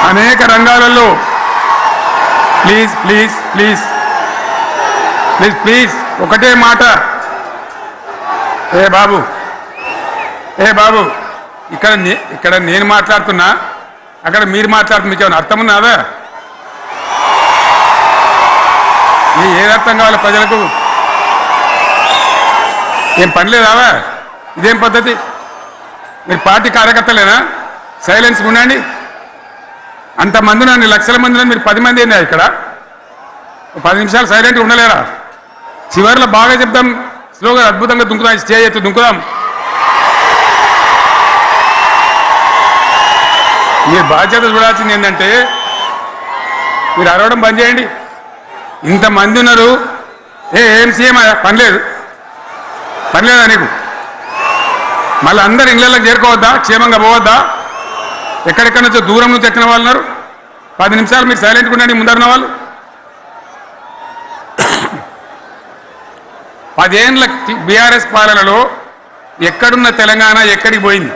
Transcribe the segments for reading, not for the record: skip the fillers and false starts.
అనేక రంగాలలో please please please please please ఒకటే మాట. ఏ బాబు ఇక్కడ నేను మాట్లాడుతున్నా, అక్కడ మీరు మాట్లాడుతున్నా, మీకు ఏమైనా అర్థం ఉన్నదా? ఏది అర్థం కావాలి ప్రజలకు? ఏం పని లేదావా? ఇదేం పద్ధతి? మీరు పార్టీ కార్యకర్తలేనా? సైలెన్స్ ఉండండి. అంతమంది నన్ను లక్షల మంది మీరు 10 మంది అయినా ఇక్కడ 10 నిమిషాలు సైలెంట్గా ఉండలేరా? చివరిలో బాగా చెప్దాం, స్లోగా అద్భుతంగా దుంకుదాం, స్టేజ్ ఎత్తు దుంకుదాం. మీరు బాధ్యత చూడాల్సింది ఏంటంటే మీరు అరవడం బంద్ చేయండి. ఇంతమంది ఉన్నారు, ఏం సీఎం పనిలేదా నీకు? మళ్ళీ అందరు ఇళ్ళకి చేరుకోవద్దా? క్షేమంగా పోవద్దా? ఎక్కడెక్కడి నుంచో దూరం నుంచి ఎక్కిన వాళ్ళు ఉన్నారు. 10 నిమిషాలు మీరు సైలెంట్గా ఉండండి. ముందరున్న వాళ్ళు 10 ఏళ్ళ బీఆర్ఎస్ పాలనలో ఎక్కడున్న తెలంగాణ ఎక్కడికి పోయింది?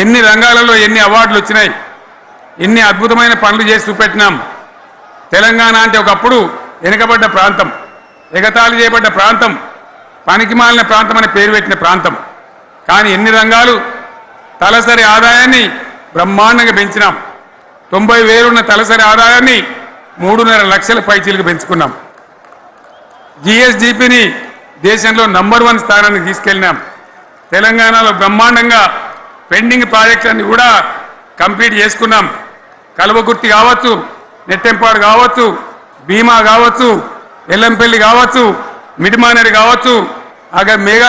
ఎన్ని రంగాలలో ఎన్ని అవార్డులు వచ్చినాయి? ఎన్ని అద్భుతమైన పనులు చేసి చూపెట్టినాం. తెలంగాణ అంటే ఒకప్పుడు వెనుకబడ్డ ప్రాంతం, ఎగతాళి చేయబడ్డ ప్రాంతం, పనికిమాలిన ప్రాంతం అని పేరు పెట్టిన ప్రాంతం. కానీ ఎన్ని రంగాలు, తలసరి ఆదాయాన్ని బ్రహ్మాండంగా పెంచినాం. 90,000 ఉన్న తలసరి ఆదాయాన్ని 3.5 లక్షల పైచీలకు పెంచుకున్నాం. జిఎస్డిపిని దేశంలో నంబర్ 1 స్థానానికి తీసుకెళ్ళినాం. తెలంగాణలో బ్రహ్మాండంగా పెండింగ్ ప్రాజెక్టులన్నీ కూడా కంప్లీట్ చేసుకున్నాం. కల్వకుర్తి కావచ్చు, నెట్టెంపాడు కావచ్చు, భీమా కావచ్చు, ఎల్లంపల్లి కావచ్చు, మిడిమానేరు కావచ్చు, మేఘా